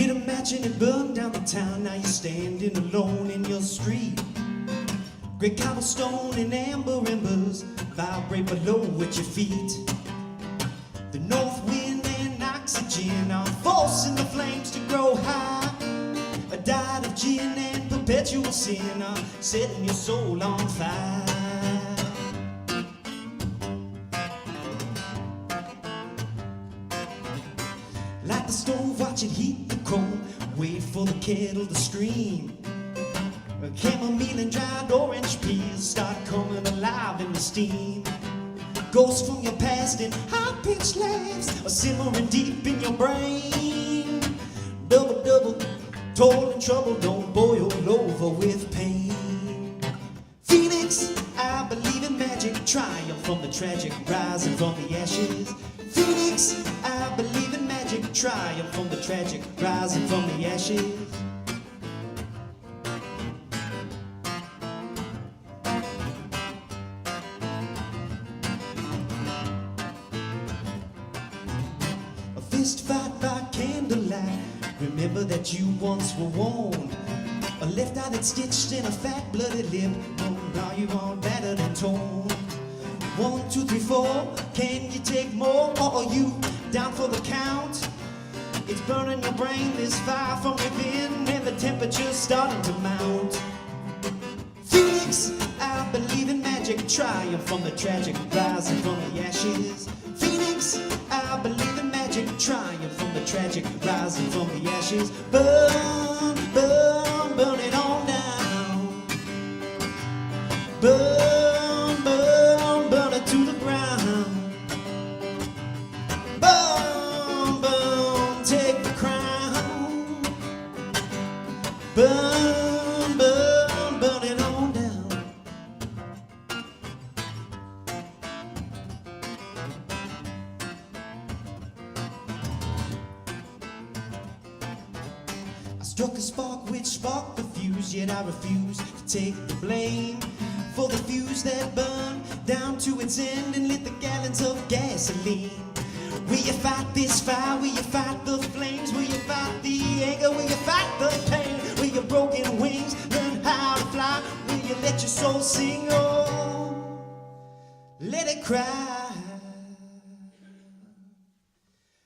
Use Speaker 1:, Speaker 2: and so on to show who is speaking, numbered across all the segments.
Speaker 1: Lit a match and it burned down the town. Now you're standing alone in your street. Great cobblestone and amber embers vibrate below at your feet. The north wind and oxygen are forcing the flames to grow high. A diet of gin and perpetual sin are setting your soul on fire. Light the stove, watch it heat the coal. Wait for the kettle to scream. Chamomile and dried orange peels start coming alive in the steam. Ghosts from your past and high-pitched laughs are simmering deep in your brain. Double, double, toil and trouble don't boil over with pain. Phoenix, I believe in magic, triumph from the tragic, rising from the ashes. Phoenix, I believe in magic, triumph from the tragic, rising from the ashes. A fist fight by candlelight, remember that you once were warned. A left eye that's stitched in a fat bloody lip, oh, now you are battered and torn. 1, 2, 3, 4, can you take more, or are you down for the count? It's burning your brain, this fire from within, and the temperature's starting to mount. Phoenix, I believe in magic, triumph from the tragic, rising from the ashes. Phoenix, I believe in magic, triumph from the tragic, rising from the ashes. Burn, burn, burn it on down. Burn, burn, burn it to the ground. Burn, burn, take the crown. Burn, burn, burn it on down. I struck a spark which sparked the fuse, yet I refuse to take the blame for the fuse that burned down to its end and lit the gallons of gasoline. Will you fight this fire? Will you fight the flames? Will you fight the anger? Will you fight the pain? Will your broken wings learn how to fly? Will you let your soul sing? Oh, let it cry.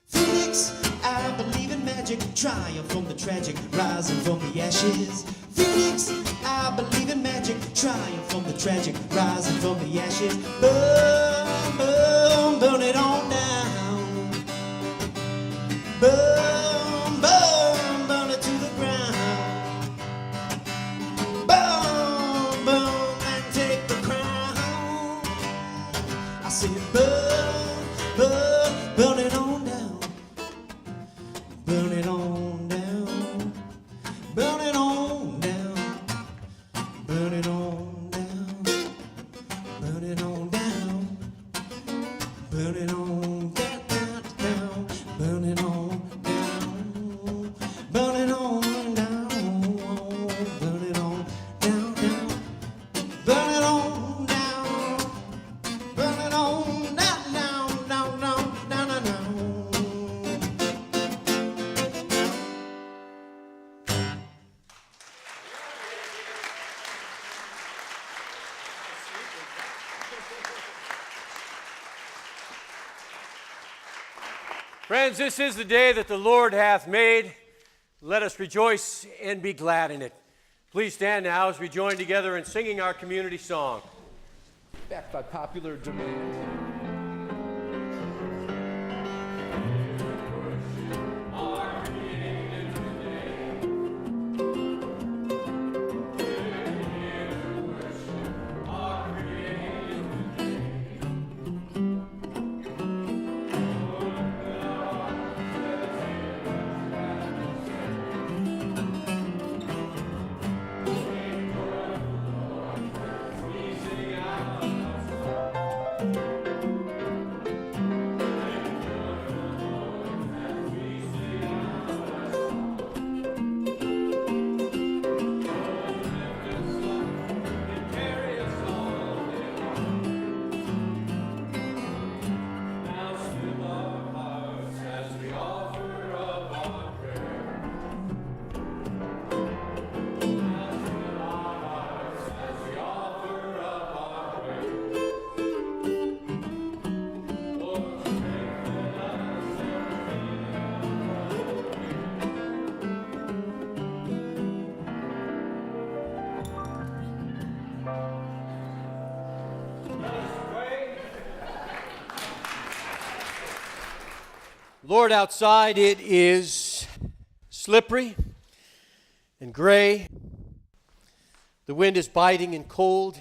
Speaker 1: Phoenix, I believe in magic, triumph from the tragic, rising from the ashes. Phoenix, I believe in magic, triumph from the tragic, rising from the ashes. Burn, burn, burn it on down. Burn, burn, burn it to the ground. Burn, burn, and take the crown. I said burn, burn, burn it on down. Burn it on down. Burn it on down. Burn it on down. Burn it on down. Burn it on down, down, down. Burn it on down. Burn it on down. Burn it on down, down. Burn it on down. Burn it on down, down, down, down, down, down.
Speaker 2: Friends, this is the day that the Lord hath made. Let us rejoice and be glad in it. Please stand now as we join together in singing our community song.
Speaker 3: Backed by popular demand.
Speaker 2: Lord, outside it is slippery and gray. The wind is biting and cold.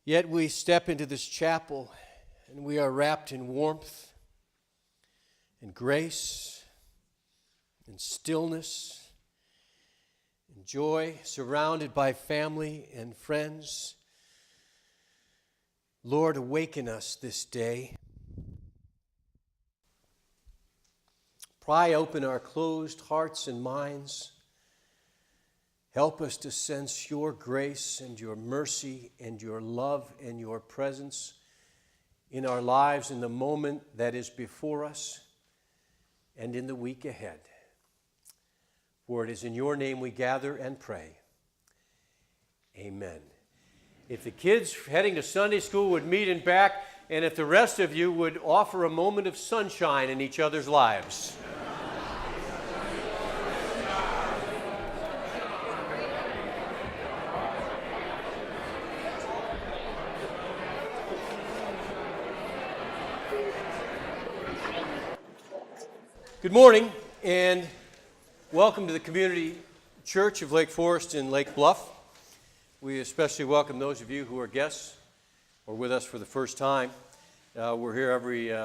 Speaker 2: Yet we step into this chapel and we are wrapped in warmth and grace and stillness and joy, surrounded by family and friends. Lord, awaken us this day. Pry open our closed hearts and minds. Help us to sense your grace and your mercy and your love and your presence in our lives in the moment that is before us and in the week ahead. For it is in your name we gather and pray. Amen. If the kids heading to Sunday school would meet in back, and if the rest of you would offer a moment of sunshine in each other's lives. Good morning, and welcome to the Community Church of Lake Forest and Lake Bluff. We especially welcome those of you who are guests or with us for the first time. We're here every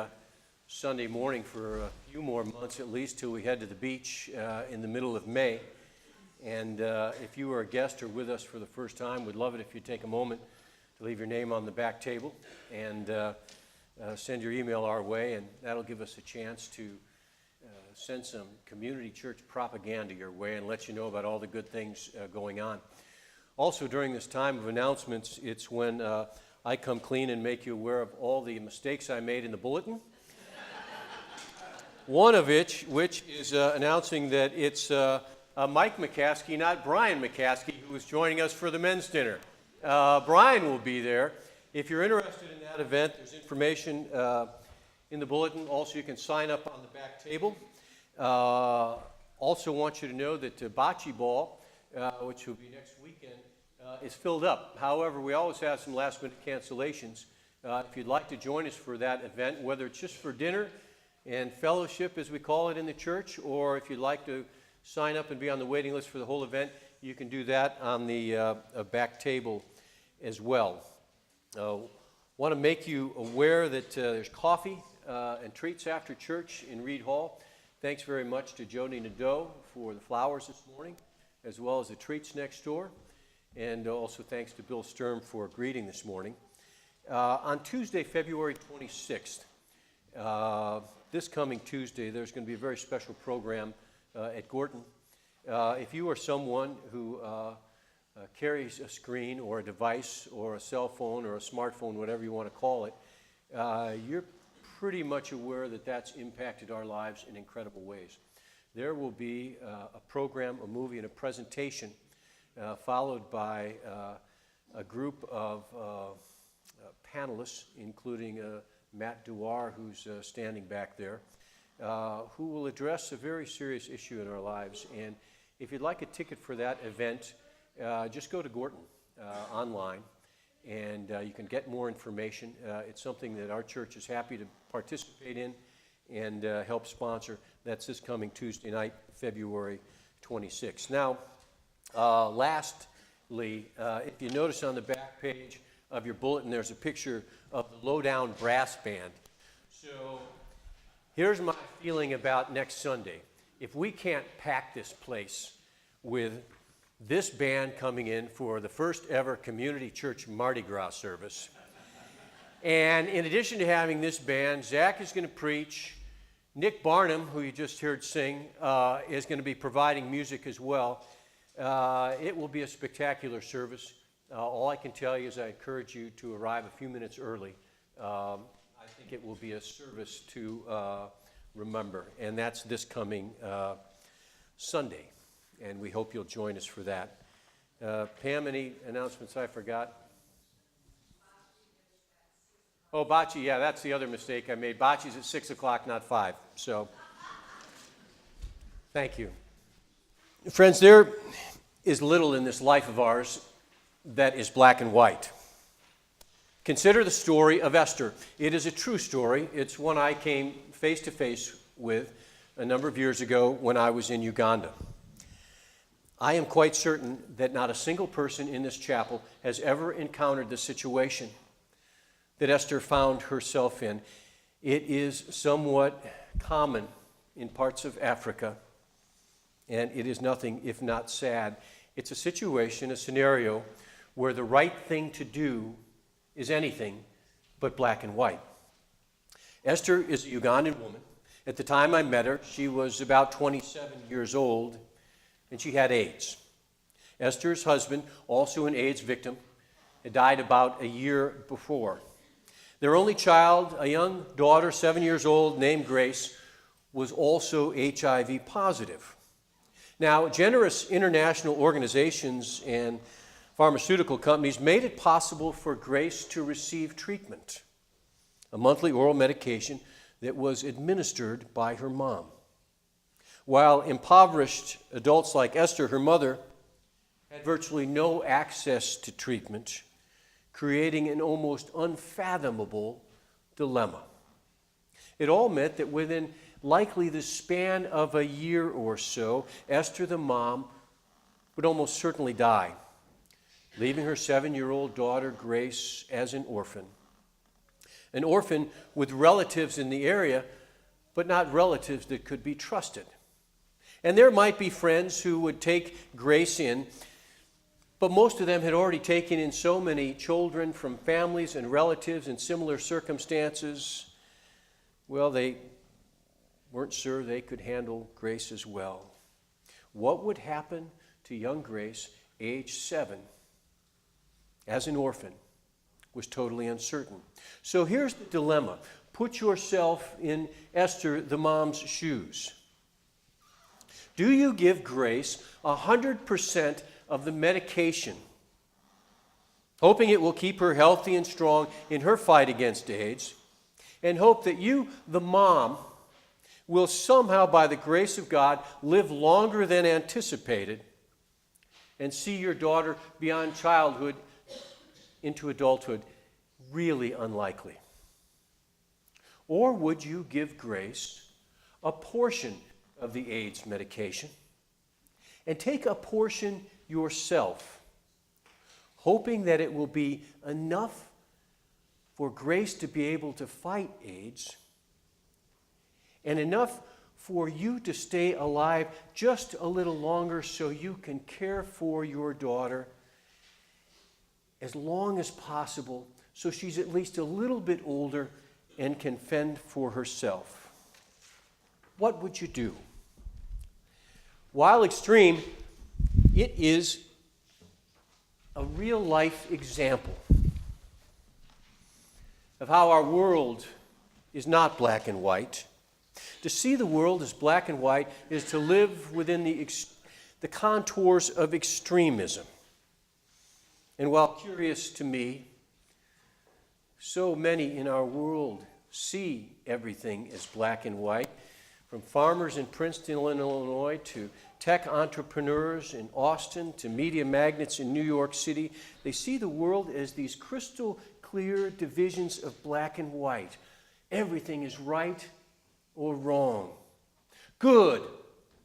Speaker 2: Sunday morning for a few more months at least till we head to the beach in the middle of May. And if you are a guest or with us for the first time, we'd love it if you'd take a moment to leave your name on the back table and send your email our way, and that'll give us a chance to send some community church propaganda your way and let you know about all the good things going on. Also, during this time of announcements, it's when I come clean and make you aware of all the mistakes I made in the bulletin. One of which is announcing that it's Mike McCaskey, not Brian McCaskey, who is joining us for the men's dinner. Brian will be there. If you're interested in that event, there's information in the bulletin. Also, you can sign up on the back table. Also want you to know that Bocce Ball, which will be next weekend, is filled up. However, we always have some last-minute cancellations. If you'd like to join us for that event, whether it's just for dinner and fellowship, as we call it in the church, or if you'd like to sign up and be on the waiting list for the whole event, you can do that on the back table as well. Want to make you aware that there's coffee and treats after church in Reed Hall. Thanks very much to Jody Nadeau for the flowers this morning, as well as the treats next door. And also thanks to Bill Sturm for greeting this morning. On Tuesday, February 26th, this coming Tuesday, there's going to be a very special program at Gorton. If you are someone who carries a screen or a device or a cell phone or a smartphone, whatever you want to call it, you're pretty much aware that that's impacted our lives in incredible ways. There will be a program, a movie, and a presentation followed by a group of panelists, including Matt Duar, who's standing back there, who will address a very serious issue in our lives. And if you'd like a ticket for that event, just go to Gorton online, and you can get more information. It's something that our church is happy to participate in and help sponsor. That's this coming Tuesday night, February 26th. Now, lastly, if you notice on the back page of your bulletin, there's a picture of the Lowdown Brass Band. So here's my feeling about next Sunday. If we can't pack this place with this band coming in for the first ever community church Mardi Gras service, and in addition to having this band, Zach is going to preach. Nick Barnum, who you just heard sing, is going to be providing music as well. It will be a spectacular service. All I can tell you is I encourage you to arrive a few minutes early. I think it will be a service to remember, and that's this coming Sunday, and we hope you'll join us for that. Pam, any announcements I forgot? Oh, bocce, yeah, that's the other mistake I made. Bocce's at 6 o'clock, not 5, so thank you. Friends, there is little in this life of ours that is black and white. Consider the story of Esther. It is a true story. It's one I came face to face with a number of years ago when I was in Uganda. I am quite certain that not a single person in this chapel has ever encountered the situation that Esther found herself in. It is somewhat common in parts of Africa, and it is nothing if not sad. It's a situation, a scenario, where the right thing to do is anything but black and white. Esther is a Ugandan woman. At the time I met her, she was about 27 years old, and she had AIDS. Esther's husband, also an AIDS victim, had died about a year before. Their only child, a young daughter, 7 years old, named Grace, was also HIV positive. Now, generous international organizations and pharmaceutical companies made it possible for Grace to receive treatment, a monthly oral medication that was administered by her mom. While impoverished adults like Esther, her mother, had virtually no access to treatment, creating an almost unfathomable dilemma. It all meant that within likely the span of a year or so, Esther, the mom, would almost certainly die, leaving her 7-year-old daughter, Grace, as an orphan. An orphan with relatives in the area, but not relatives that could be trusted. And there might be friends who would take Grace in, but most of them had already taken in so many children from families and relatives in similar circumstances. Well, they weren't sure they could handle Grace as well. What would happen to young Grace, age 7, as an orphan, was totally uncertain. So here's the dilemma. Put yourself in Esther, the mom's shoes. Do you give Grace 100% of the medication, hoping it will keep her healthy and strong in her fight against AIDS, and hope that you, the mom, will somehow, by the grace of God, live longer than anticipated and see your daughter beyond childhood into adulthood? Really unlikely. Or would you give Grace a portion of the AIDS medication and take a portion yourself, hoping that it will be enough for Grace to be able to fight AIDS and enough for you to stay alive just a little longer so you can care for your daughter as long as possible so she's at least a little bit older and can fend for herself? What would you do? While extreme, it is a real-life example of how our world is not black and white. To see the world as black and white is to live within the contours of extremism. And while curious to me, so many in our world see everything as black and white, from farmers in Princeton, Illinois, to tech entrepreneurs in Austin, to media magnates in New York City. They see the world as these crystal clear divisions of black and white. Everything is right or wrong, good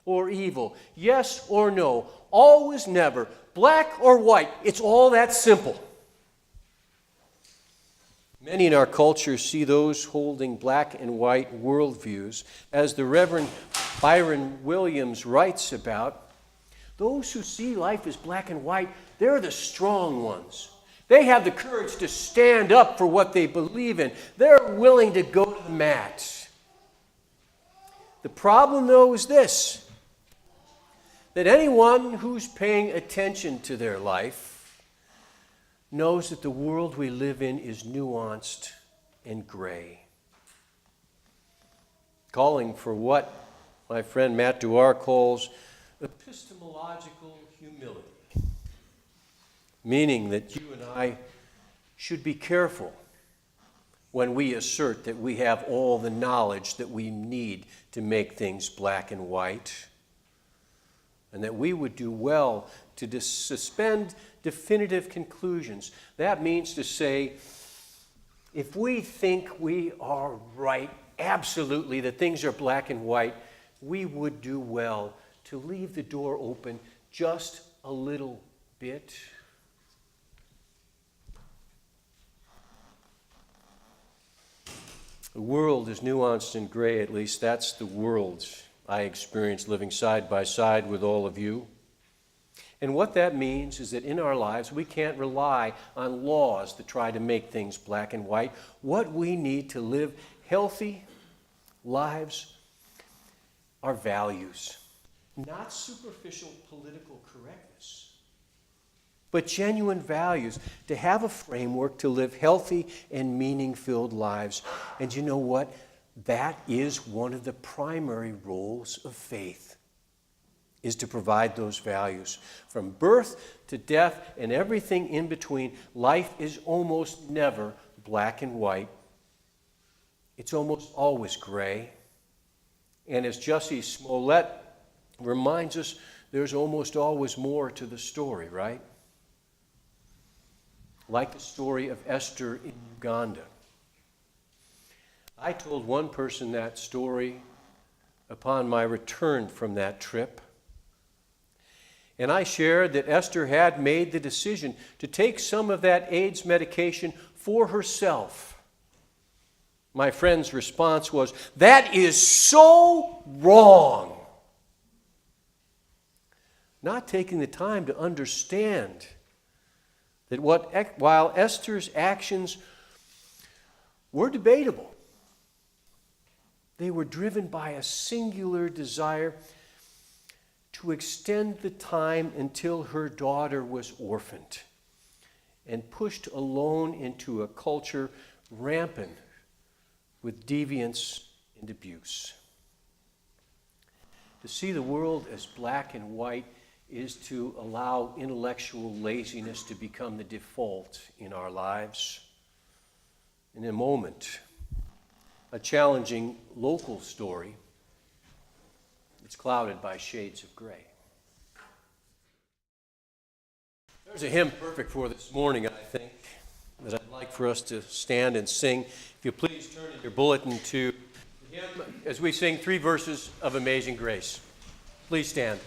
Speaker 2: or evil, yes or no, always never, black or white. It's all that simple. Many in our culture see those holding black and white worldviews, as the Reverend Byron Williams writes about. Those who see life as black and white, they're the strong ones. They have the courage to stand up for what they believe in. They're willing to go to the mat. The problem, though, is this: that anyone who's paying attention to their life knows that the world we live in is nuanced and gray. Calling for what my friend Matt Duar calls epistemological humility, meaning that you and I should be careful when we assert that we have all the knowledge that we need to make things black and white, and that we would do well to suspend definitive conclusions. That means to say, if we think we are right, absolutely, that things are black and white, we would do well to leave the door open just a little bit. The world is nuanced and gray, at least that's the world I experienced living side by side with all of you. And what that means is that in our lives, we can't rely on laws to try to make things black and white. What we need to live healthy lives are values, not superficial political correctness, but genuine values, to have a framework to live healthy and meaning-filled lives. And you know what? That is one of the primary roles of faith, is to provide those values. From birth to death and everything in between, life is almost never black and white. It's almost always gray. And as Jussie Smollett reminds us, there's almost always more to the story, right? Like the story of Esther in Uganda. I told one person that story upon my return from that trip. And I shared that Esther had made the decision to take some of that AIDS medication for herself. My friend's response was, "That is so wrong." Not taking the time to understand that while Esther's actions were debatable, they were driven by a singular desire to extend the time until her daughter was orphaned and pushed alone into a culture rampant with deviance and abuse. To see the world as black and white is to allow intellectual laziness to become the default in our lives. In a moment, a challenging local story. It's clouded by shades of gray. There's a hymn perfect for this morning, I think, that I'd like for us to stand and sing. If you please turn in your bulletin to the hymn as we sing 3 verses of Amazing Grace. Please stand.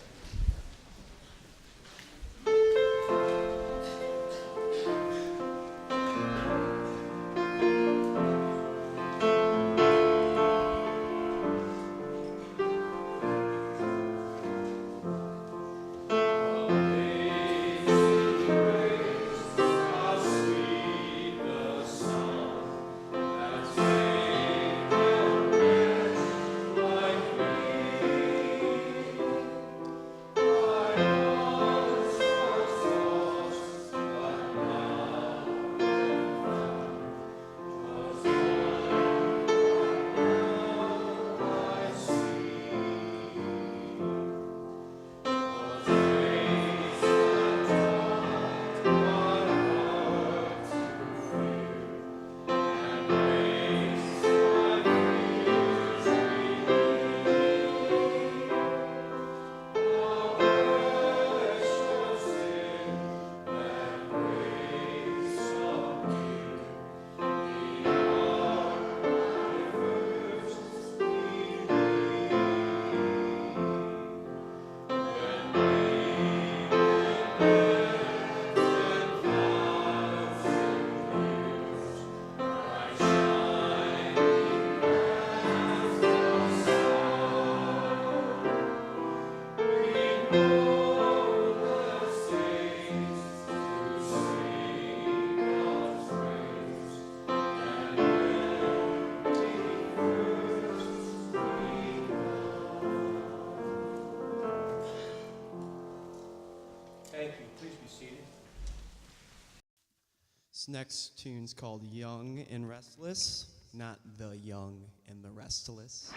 Speaker 4: This next tune's called Young and Restless, not The Young and the Restless.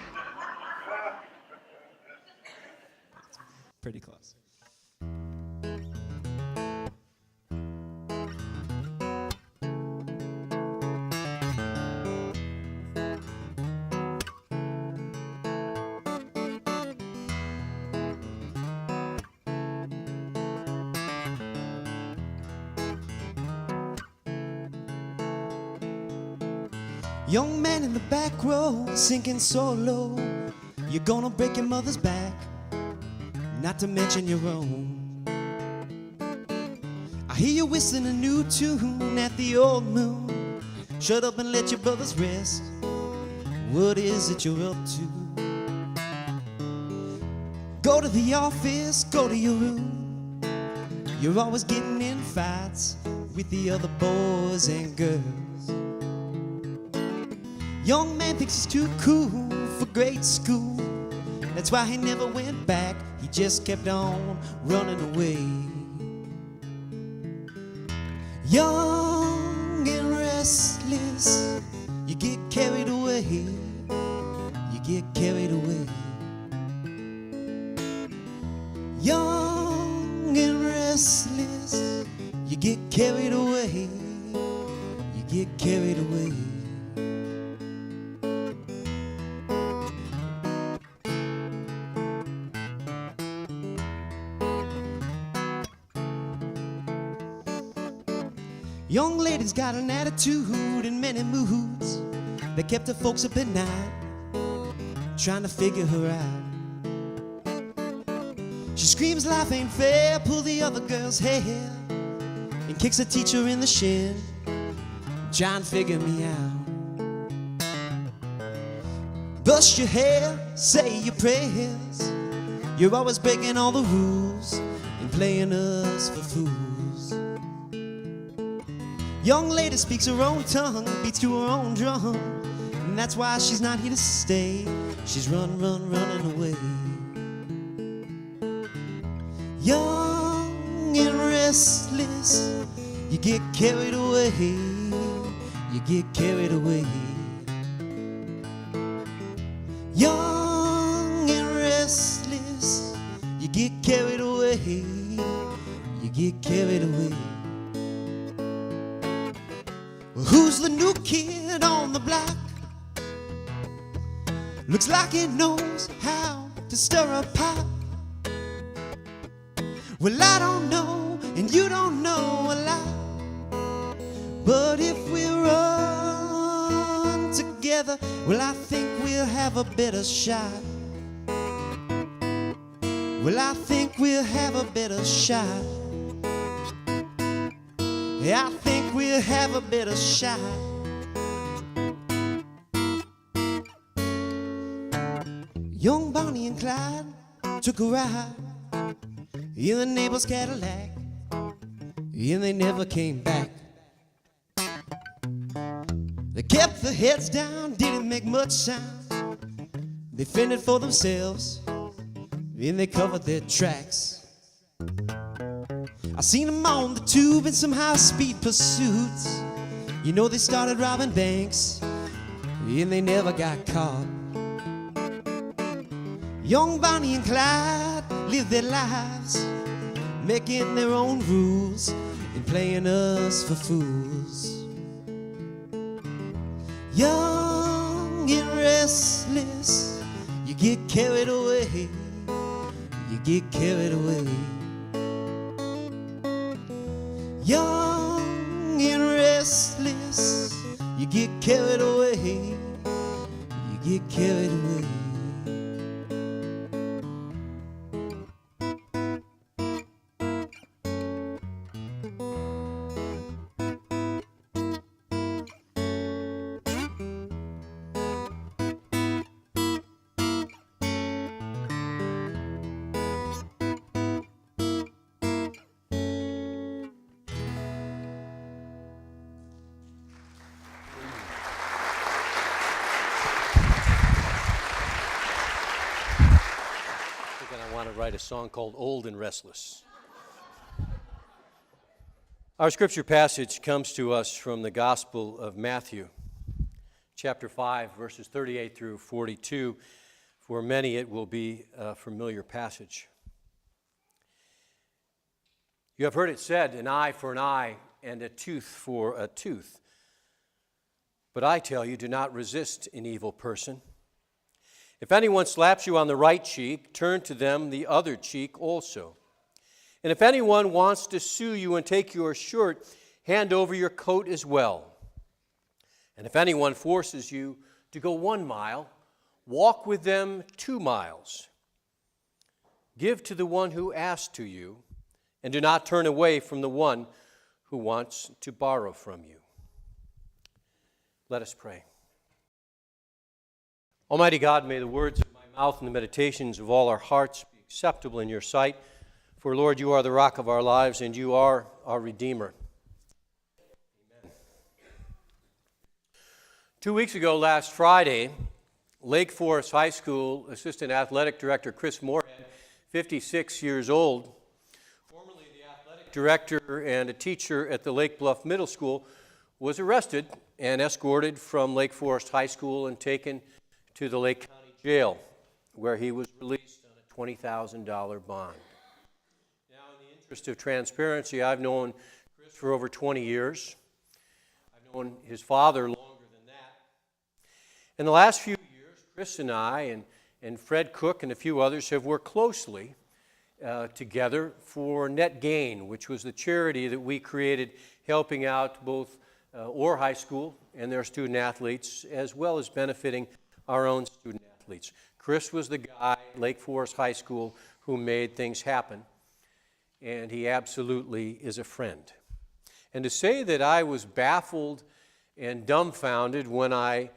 Speaker 4: It's pretty close.
Speaker 1: Young man in the back row, sinking so low, you're gonna break your mother's back, not to mention your own. I hear you whistling a new tune at the old moon. Shut up and let your brothers rest. What is it you're up to? Go to the office, go to your room. You're always getting in fights with the other boys and girls. Young man thinks he's too cool for grade school. That's why he never went back. He just kept on running away. Young and restless, you get carried away. You get carried away. Young and restless, you get carried away. You get carried away. Young lady's got an attitude in many moods that kept her folks up at night, trying to figure her out. She screams life ain't fair, pull the other girl's hair, and kicks a teacher in the shin, trying to figure me out. Brush your hair, say your prayers. You're always breaking all the rules and playing us for fools. Young lady speaks her own tongue, beats to her own drum, and that's why she's not here to stay. She's running away. Young and restless, you get carried away. You get carried away. Young and restless, you get carried away. You get carried away. Who's the new kid on the block? Looks like he knows how to stir a pot. Well, I don't know, and you don't know a lot. But if we run together, well, I think we'll have a better shot. Well, I think we'll have a better shot. Yeah, I think we'll have a better shot. Young Bonnie and Clyde took a ride in the neighbor's Cadillac, and they never came back. They kept their heads down, didn't make much sound. They fended for themselves, and they covered their tracks. I seen them on the tube in some high-speed pursuits. You know they started robbing banks, and they never got caught. Young Bonnie and Clyde lived their lives, making their own rules and playing us for fools. Young and restless, you get carried away. You get carried away. Young and restless, you get carried away. You get carried away.
Speaker 2: I want to write a song called Old and Restless. Our scripture passage comes to us from the Gospel of Matthew, chapter 5, verses 38 through 42. For many, it will be a familiar passage. You have heard it said, an eye for an eye and a tooth for a tooth. But I tell you, do not resist an evil person. If anyone slaps you on the right cheek, turn to them the other cheek also. And if anyone wants to sue you and take your shirt, hand over your coat as well. And if anyone forces you to go 1 mile, walk with them 2 miles. Give to the one who asks to you, and do not turn away from the one who wants to borrow from you. Let us pray. Almighty God, may the words of my mouth and the meditations of all our hearts be acceptable in your sight. For, Lord, you are the rock of our lives, and you are our Redeemer. Amen. 2 weeks ago, last Friday, Lake Forest High School Assistant Athletic Director Chris Moorhead, 56 years old, formerly the athletic director and a teacher at the Lake Bluff Middle School, was arrested and escorted from Lake Forest High School and taken to the Lake County Jail, where he was released on a $20,000 bond. Now, in the interest of transparency, I've known Chris for over 20 years. I've known his father longer than that. In the last few years, Chris and I and Fred Cook and a few others have worked closely together for Net Gain, which was the charity that we created helping out both Orr High School and their student athletes, as well as benefiting our own student athletes. Chris was the guy at Lake Forest High School who made things happen, and he absolutely is a friend. And to say that I was baffled and dumbfounded when I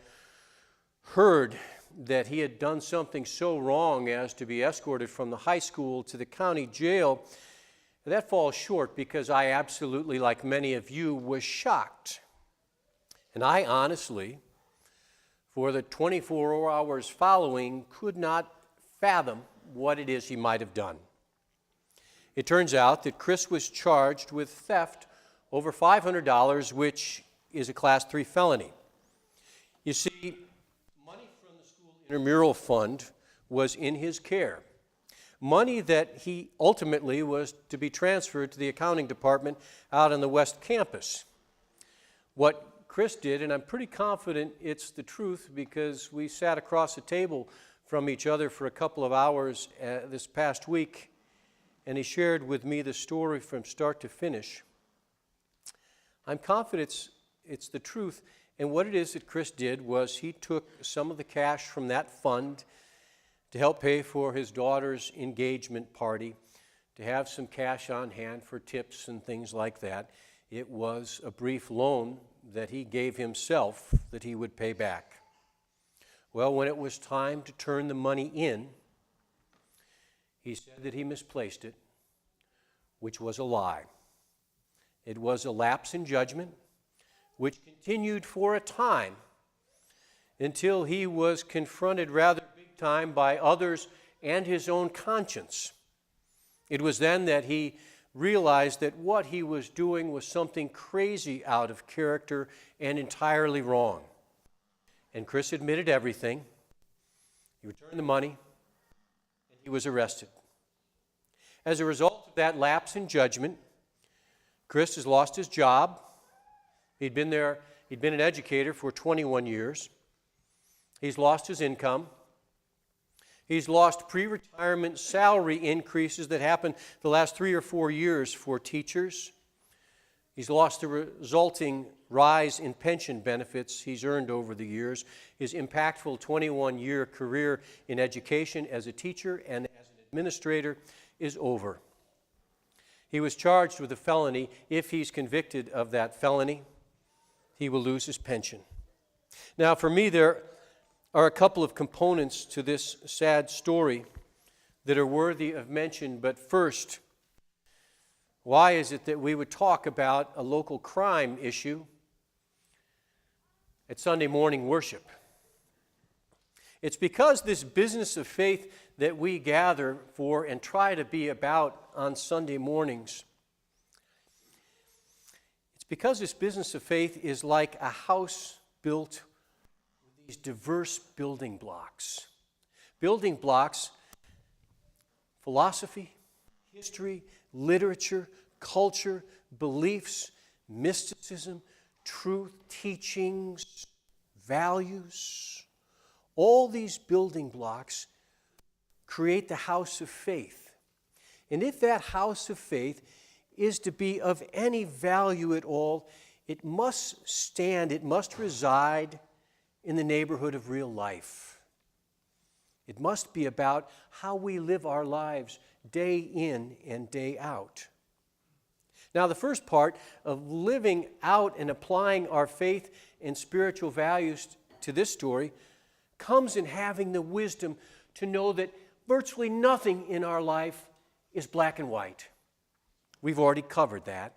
Speaker 2: heard that he had done something so wrong as to be escorted from the high school to the county jail, that falls short, because I absolutely, like many of you, was shocked. And I honestly, for the 24 hours following, could not fathom what it is he might have done. It turns out that Chris was charged with theft over $500, which is a Class 3 felony. You see, money from the school intramural fund was in his care. Money that he ultimately was to be transferred to the accounting department out on the West Campus. What Chris did, and I'm pretty confident it's the truth because we sat across the table from each other for a couple of hours this past week, and he shared with me the story from start to finish. I'm confident it's the truth, and what it is that Chris did was he took some of the cash from that fund to help pay for his daughter's engagement party, to have some cash on hand for tips and things like that. It was a brief loan that he gave himself that he would pay back. Well, when it was time to turn the money in, he said that he misplaced it, which was a lie. It was a lapse in judgment, which continued for a time until he was confronted rather big time by others and his own conscience. It was then that he realized that what he was doing was something crazy out of character and entirely wrong. And Chris admitted everything. He returned the money, and he was arrested. As a result of that lapse in judgment, Chris has lost his job. He'd been an educator for 21 years. He's lost his income. He's lost pre-retirement salary increases that happened the last 3 or 4 years for teachers. He's lost the resulting rise in pension benefits he's earned over the years. His impactful 21-year career in education as a teacher and as an administrator is over. He was charged with a felony. If he's convicted of that felony, he will lose his pension. Now, for me, there are a couple of components to this sad story that are worthy of mention. But first, why is it that we would talk about a local crime issue at Sunday morning worship? It's because this business of faith that we gather for and try to be about on Sunday mornings, it's because this business of faith is like a house built with these diverse building blocks. Building blocks, philosophy, history, literature, culture, beliefs, mysticism, truth, teachings, values. All these building blocks create the house of faith. And if that house of faith is to be of any value at all, it must stand, it must reside in the neighborhood of real life. It must be about how we live our lives day in and day out. Now, the first part of living out and applying our faith and spiritual values to this story comes in having the wisdom to know that virtually nothing in our life is black and white. We've already covered that.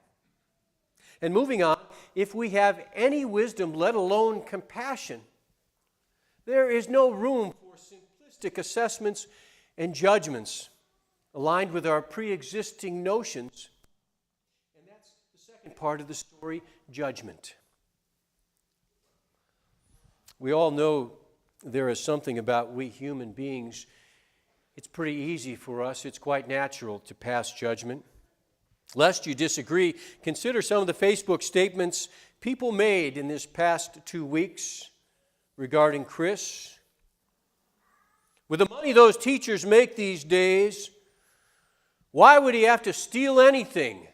Speaker 2: And moving on, if we have any wisdom, let alone compassion, there is no room for simplistic assessments and judgments aligned with our pre-existing notions. And that's the second part of the story, judgment. We all know there is something about we human beings. It's pretty easy for us. It's quite natural to pass judgment. Lest you disagree, consider some of the Facebook statements people made in this past 2 weeks regarding Chris. With the money those teachers make these days, why would he have to steal anything?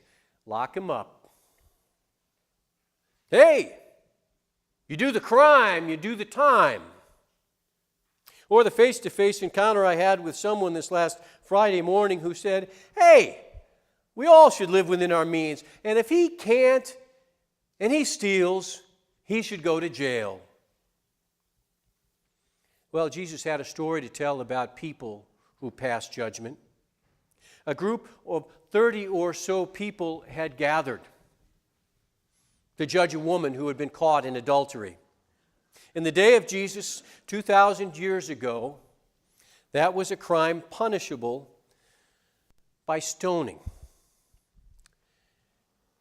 Speaker 2: Lock him up. Hey, you do the crime, you do the time. Or the face-to-face encounter I had with someone this last Friday morning who said, hey, we all should live within our means, and if he can't and he steals, he should go to jail. Well, Jesus had a story to tell about people who pass judgment. A group of 30 or so people had gathered to judge a woman who had been caught in adultery. In the day of Jesus, 2,000 years ago, that was a crime punishable by stoning.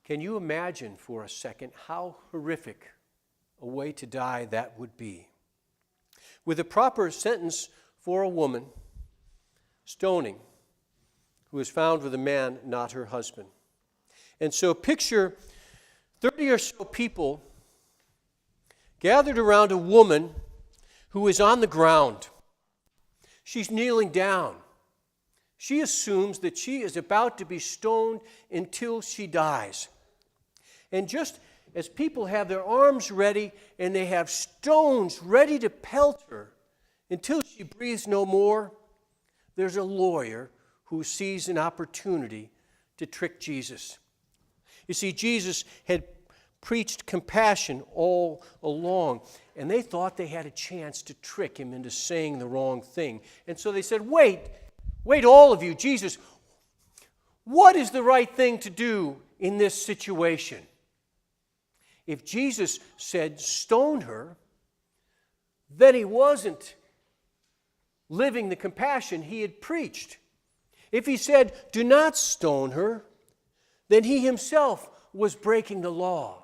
Speaker 2: Can you imagine for a second how horrific a way to die that would be? With a proper sentence for a woman, stoning, who was found with a man not her husband. And so picture 30 or so people gathered around a woman who is on the ground. She's kneeling down. She assumes that she is about to be stoned until she dies. And just as people have their arms ready and they have stones ready to pelt her until she breathes no more, there's a lawyer who sees an opportunity to trick Jesus. You see, Jesus had preached compassion all along, and they thought they had a chance to trick him into saying the wrong thing. And so they said, wait, all of you, Jesus, what is the right thing to do in this situation? If Jesus said, stone her, then he wasn't living the compassion he had preached. If he said, do not stone her, then he himself was breaking the law.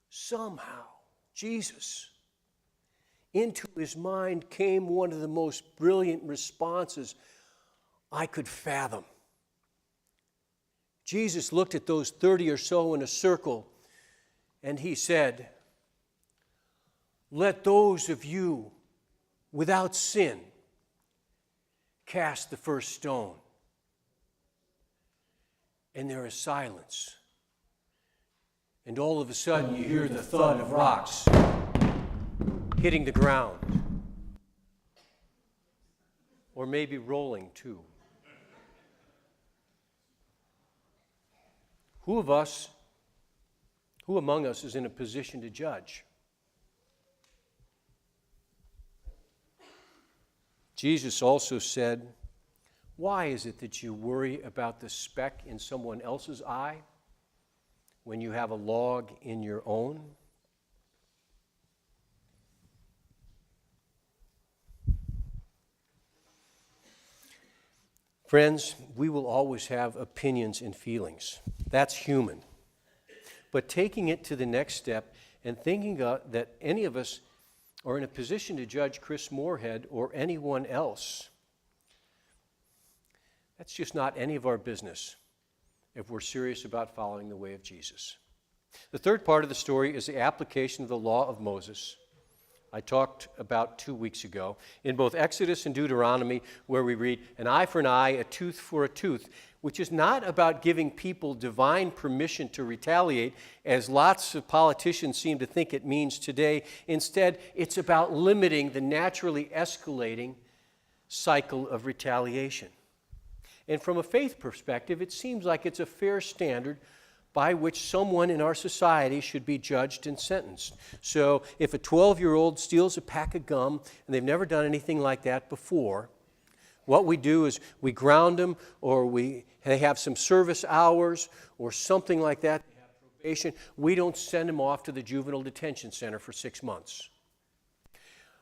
Speaker 2: Somehow, Jesus, into his mind came one of the most brilliant responses I could fathom. Jesus looked at those 30 or so in a circle, and he said, let those of you without sin cast the first stone. And there is silence. And all of a sudden you hear the thud of rocks hitting the ground. Or maybe rolling too. Who among us is in a position to judge? Jesus also said, why is it that you worry about the speck in someone else's eye when you have a log in your own? Friends, we will always have opinions and feelings. That's human. But taking it to the next step and thinking that any of us are in a position to judge Chris Moorhead or anyone else, that's just not any of our business if we're serious about following the way of Jesus. The third part of the story is the application of the law of Moses I talked about 2 weeks ago, in both Exodus and Deuteronomy, where we read, an eye for an eye, a tooth for a tooth, which is not about giving people divine permission to retaliate, as lots of politicians seem to think it means today. Instead, it's about limiting the naturally escalating cycle of retaliation. And from a faith perspective, it seems like it's a fair standard by which someone in our society should be judged and sentenced. So if a 12-year-old steals a pack of gum and they've never done anything like that before, what we do is we ground them, or they have some service hours or something like that. They have probation. We don't send them off to the juvenile detention center for 6 months.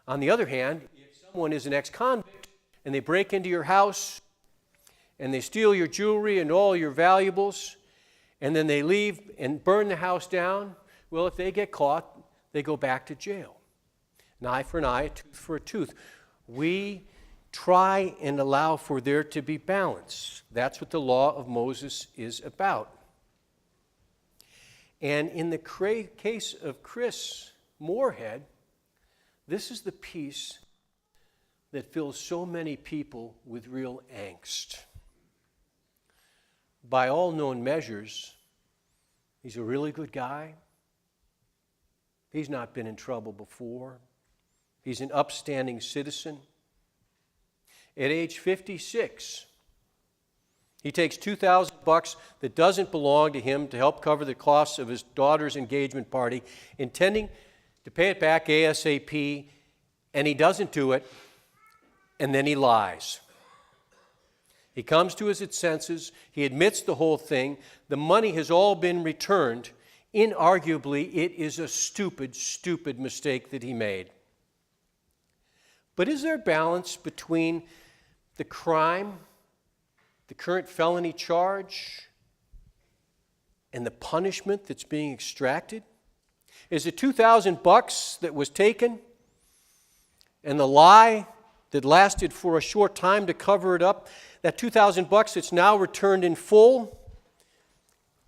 Speaker 2: On the other hand, if someone is an ex-convict and they break into your house and they steal your jewelry and all your valuables, and then they leave and burn the house down, well, if they get caught, they go back to jail. An eye for an eye, a tooth for a tooth. We try and allow for there to be balance. That's what the law of Moses is about. And in the case of Chris Moorhead, this is the piece that fills so many people with real angst. By all known measures, he's a really good guy. He's not been in trouble before. He's an upstanding citizen. At age 56, he takes $2,000 that doesn't belong to him to help cover the costs of his daughter's engagement party, intending to pay it back ASAP, and he doesn't do it, and then he lies. He comes to his senses. He admits the whole thing. The money has all been returned. Inarguably, it is a stupid, stupid mistake that he made. But is there balance between the crime, the current felony charge, and the punishment that's being extracted? Is it $2,000 that was taken and the lie that lasted for a short time to cover it up, that $2,000 that's now returned in full,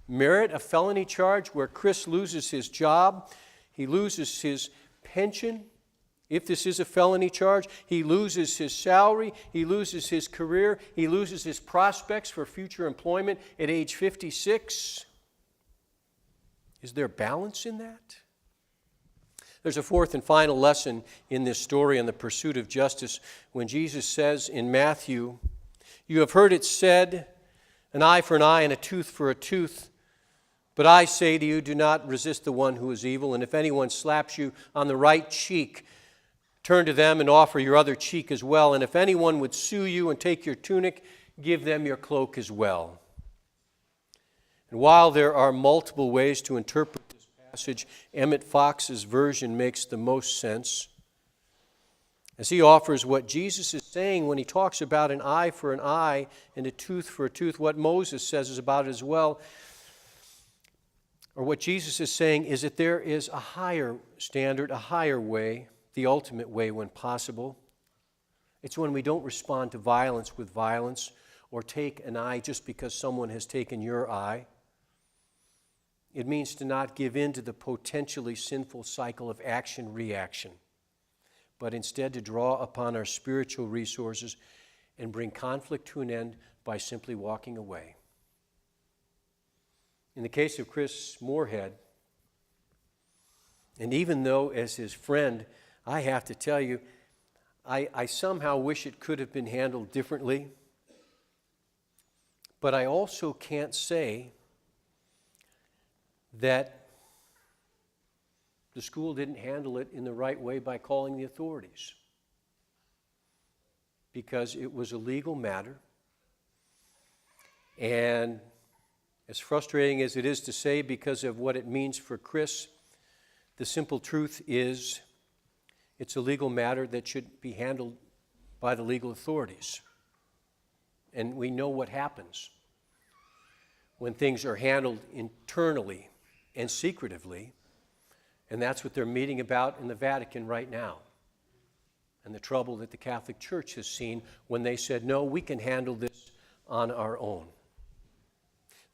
Speaker 2: merit a felony charge where Chris loses his job, he loses his pension? If this is a felony charge, he loses his salary, he loses his career, he loses his prospects for future employment at age 56. Is there balance in that? There's a fourth and final lesson in this story on the pursuit of justice when Jesus says in Matthew, "You have heard it said, an eye for an eye and a tooth for a tooth. But I say to you, do not resist the one who is evil. And if anyone slaps you on the right cheek, turn to them and offer your other cheek as well. And if anyone would sue you and take your tunic, give them your cloak as well." And while there are multiple ways to interpret this passage, Emmett Fox's version makes the most sense, as he offers what Jesus is saying when he talks about an eye for an eye and a tooth for a tooth. What Moses says is about it as well. Or what Jesus is saying is that there is a higher standard, a higher way, the ultimate way when possible. It's when we don't respond to violence with violence or take an eye just because someone has taken your eye. It means to not give in to the potentially sinful cycle of action-reaction, but instead to draw upon our spiritual resources and bring conflict to an end by simply walking away. In the case of Chris Moorhead, and even though as his friend, I have to tell you, I somehow wish it could have been handled differently, but I also can't say that the school didn't handle it in the right way by calling the authorities, because it was a legal matter. And as frustrating as it is to say because of what it means for Chris, the simple truth is it's a legal matter that should be handled by the legal authorities. And we know what happens when things are handled internally and secretively, and that's what they're meeting about in the Vatican right now, and the trouble that the Catholic Church has seen when they said, no, we can handle this on our own.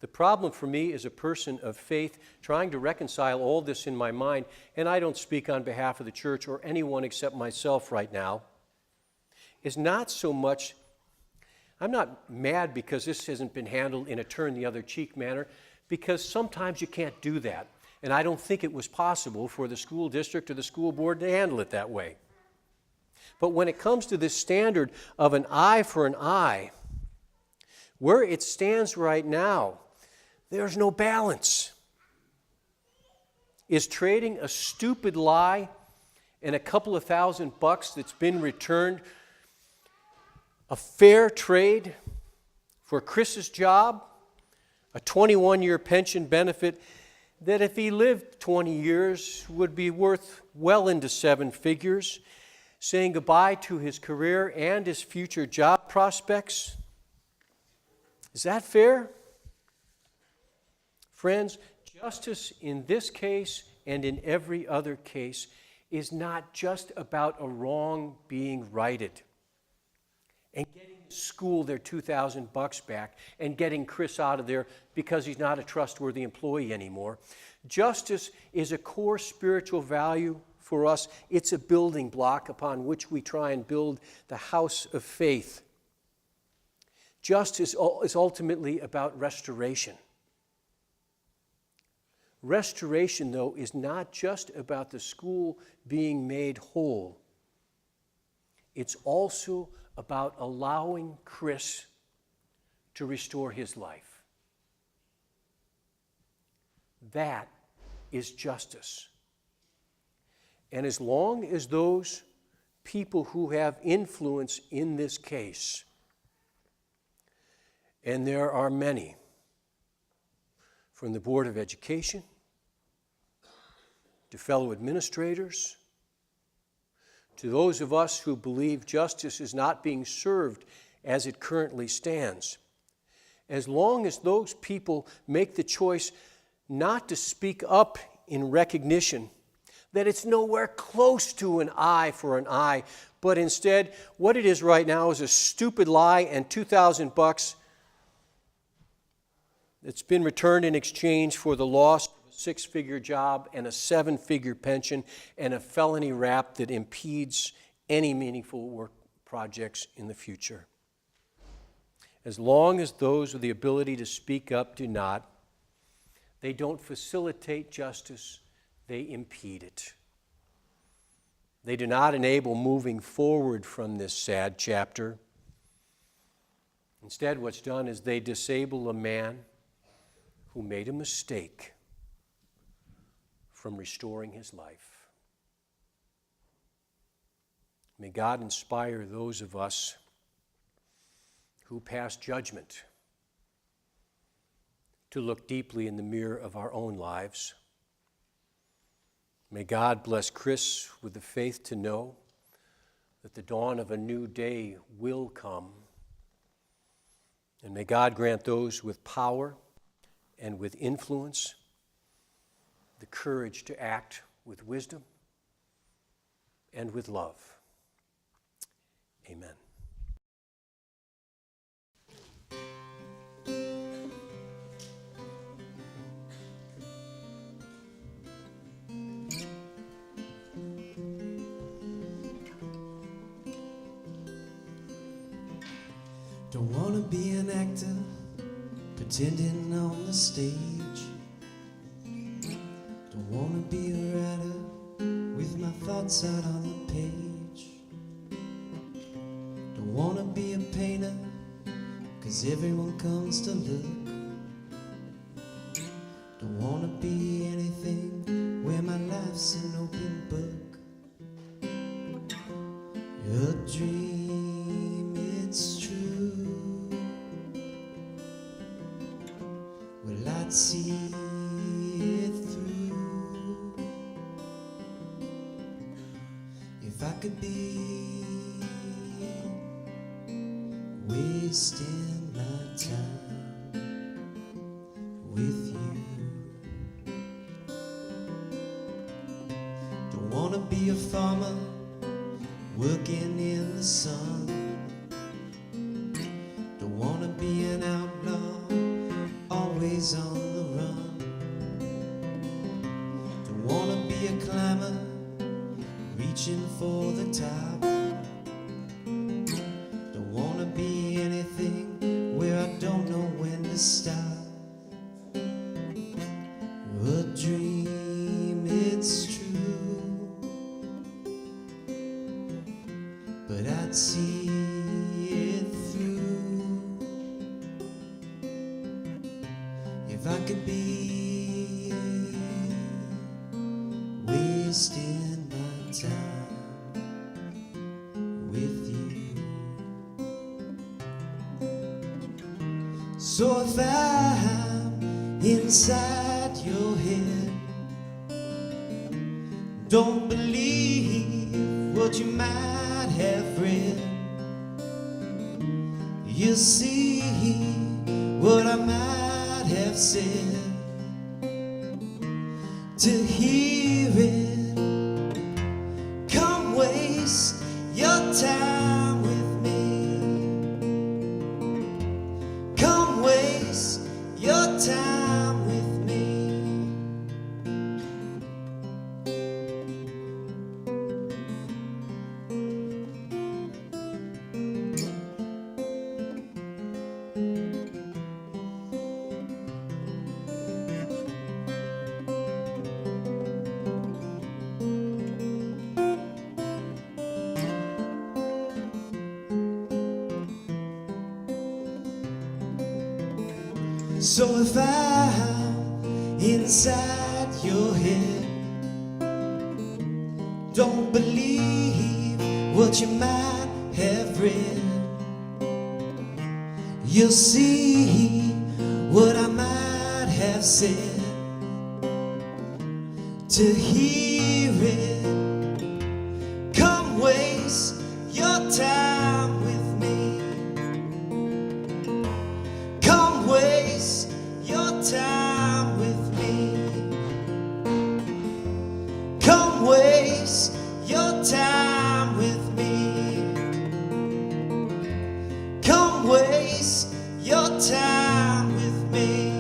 Speaker 2: The The problem for me is a person of faith trying to reconcile all this in my mind, and I don't speak on behalf of the church or anyone except myself right now, is not so much, I'm not mad because this hasn't been handled in a turn the other cheek manner, because sometimes you can't do that. And I don't think it was possible for the school district or the school board to handle it that way. But when it comes to this standard of an eye for an eye, where it stands right now, there's no balance. Is trading a stupid lie and a couple of $1,000 that's been returned a fair trade for Chris's job, a 21-year pension benefit that if he lived 20 years would be worth well into 7 figures, saying goodbye to his career and his future job prospects? Is that fair? Friends, justice in this case and in every other case is not just about a wrong being righted and getting the school their $2,000 back and getting Chris out of there because he's not a trustworthy employee anymore. Justice is a core spiritual value for us. It's a building block upon which we try and build the house of faith. Justice is ultimately about restoration. Restoration, though, is not just about the school being made whole. It's also about allowing Chris to restore his life. That is justice. And as long as those people who have influence in this case, and there are many, from the Board of Education to fellow administrators, to those of us who believe justice is not being served as it currently stands, as long as those people make the choice not to speak up in recognition that it's nowhere close to an eye for an eye, but instead what it is right now is a stupid lie and $2,000 that's been returned in exchange for the loss of a 6-figure job and a 7-figure pension and a felony rap that impedes any meaningful work projects in the future. As long as those with the ability to speak up do not, they don't facilitate justice, they impede it. They do not enable moving forward from this sad chapter. Instead, what's done is they disable a man who made a mistake from restoring his life. May God inspire those of us who pass judgment to look deeply in the mirror of our own lives. May God bless Chris with the faith to know that the dawn of a new day will come. And may God grant those with power and with influence the courage to act with wisdom and with love. Amen.
Speaker 1: Don't wanna be an actor pretending on the stage. Don't wanna be a writer with my thoughts out on the page. Don't wanna be a painter, 'cause everyone comes to look. Don't wanna be anything where my life's an open book. A dream, it's true. Well, I'd see it through if I could be wasting my time with you. Don't wanna be a farmer working in the sun. Don't wanna be an outlaw always to stop. A dream, it's true, but I'd see it through if I could be wasting my time with you. So if I'm inside your head, don't believe what you might have read. You'll see what I might have said. To hear it, come waste your time with me. Come waste your time with me. So if I'm inside your head, don't believe what you might have read. You'll see what I might have said. To hear it, come waste your time with me. Come waste your time with me. Come waste your time with me. Come waste your time with me.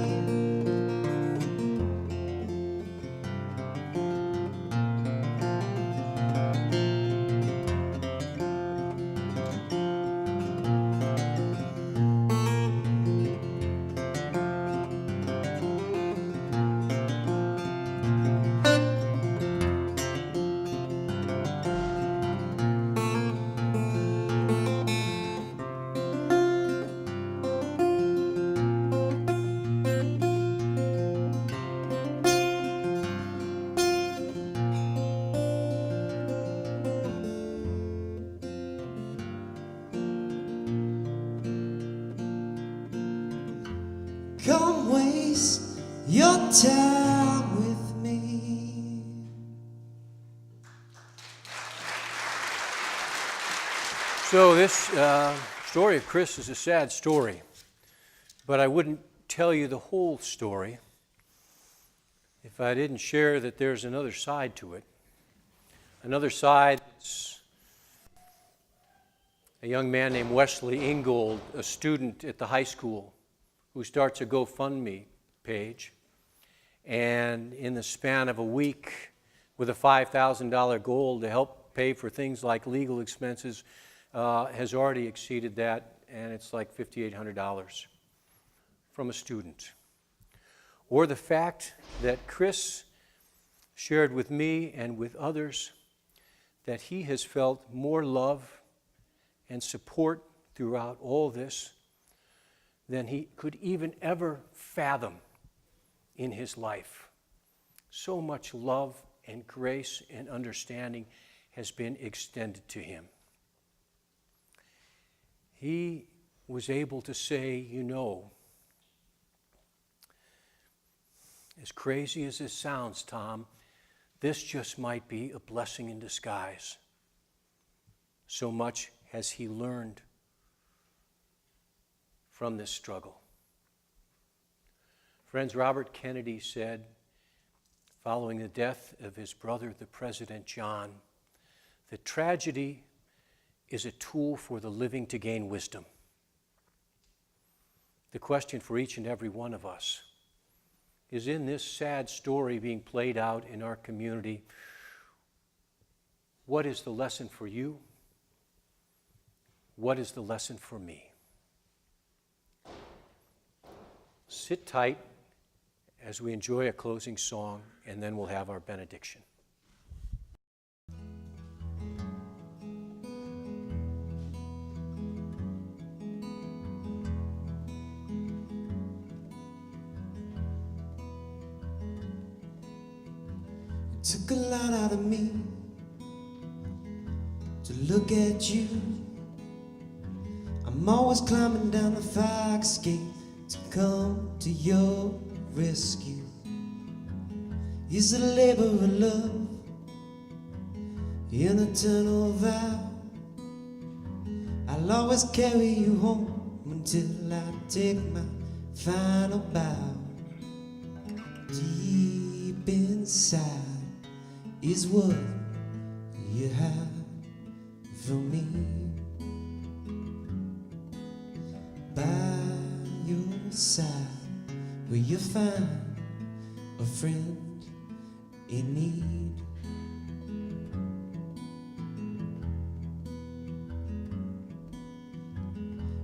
Speaker 1: Come waste your time with me.
Speaker 2: So this story of Chris is a sad story, but I wouldn't tell you the whole story if I didn't share that there's another side to it. Another side is a young man named Wesley Ingold, a student at the high school, who starts a GoFundMe page, and in the span of a week, with a $5,000 goal to help pay for things like legal expenses, has already exceeded that, and it's like $5,800 from a student. Or the fact that Chris shared with me and with others that he has felt more love and support throughout all this than he could even ever fathom in his life. So much love and grace and understanding has been extended to him. He was able to say, you know, as crazy as this sounds, Tom, this just might be a blessing in disguise. So much has he learned from this struggle. Friends, Robert Kennedy said, following the death of his brother, the President John, that tragedy is a tool for the living to gain wisdom. The question for each and every one of us is, in this sad story being played out in our community, what is the lesson for you? What is the lesson for me? sit tight as we enjoy a closing song, and then we'll have our benediction.
Speaker 1: It took a lot out of me to look at you. I'm always climbing down the fire escape to come to your rescue. Is the labor of love an eternal vow? I'll always carry you home until I take my final bow. Deep inside is what you have for me. By your side will you find a friend in need.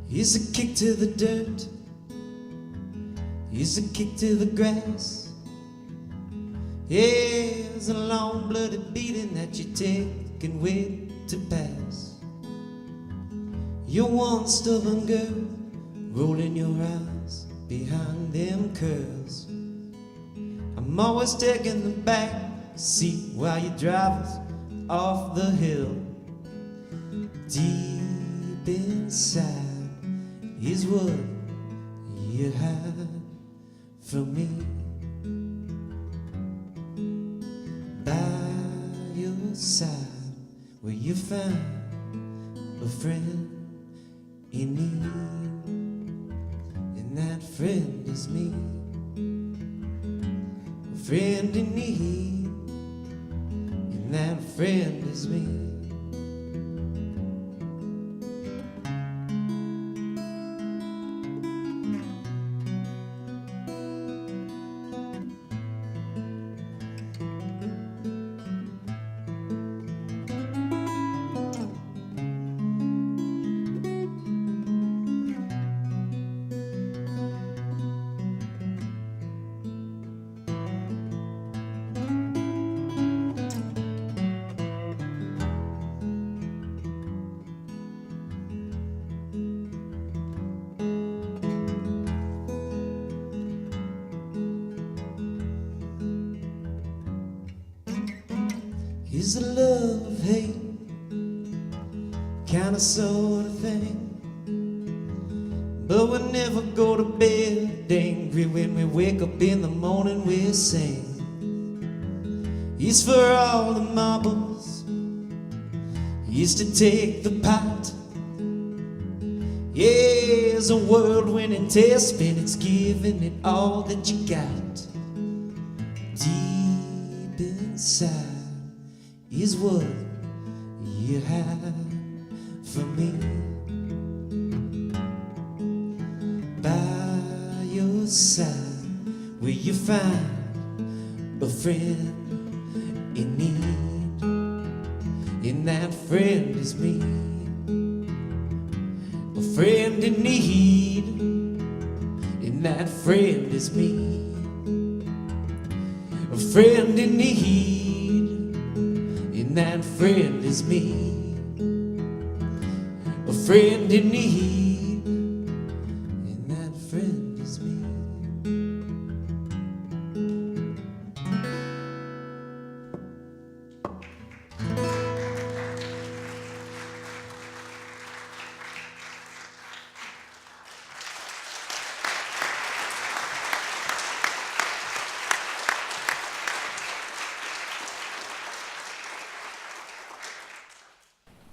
Speaker 1: Here's a kick to the dirt, here's a kick to the grass. Here's a long blooded beating that you take and wait to pass. You're one stubborn girl, rolling your eyes behind them curls. I'm always taking the back seat while you drive us off the hill. Deep inside is what you have for me. By your side where you find a friend in need, and that friend is me. A friend in need, and that friend is me. Is a love hate kind of sort of thing, but we'll never go to bed angry. When we wake up in the morning we sing. He's for all the marbles, he's to take the pot. Yeah, it's a world-winning test, and it's giving it all that you got. Deep inside is what you have for me. By your side will you find a friend in need, and that friend is me. A friend in need, and that friend is me. A friend in need, and that friend is me. A friend in need, and that friend is me.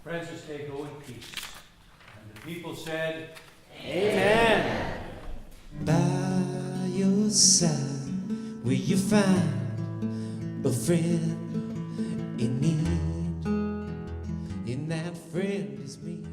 Speaker 2: Friends, this day go in peace. And the people said,
Speaker 1: Amen. By your side will you find a friend in need, and that friend is me.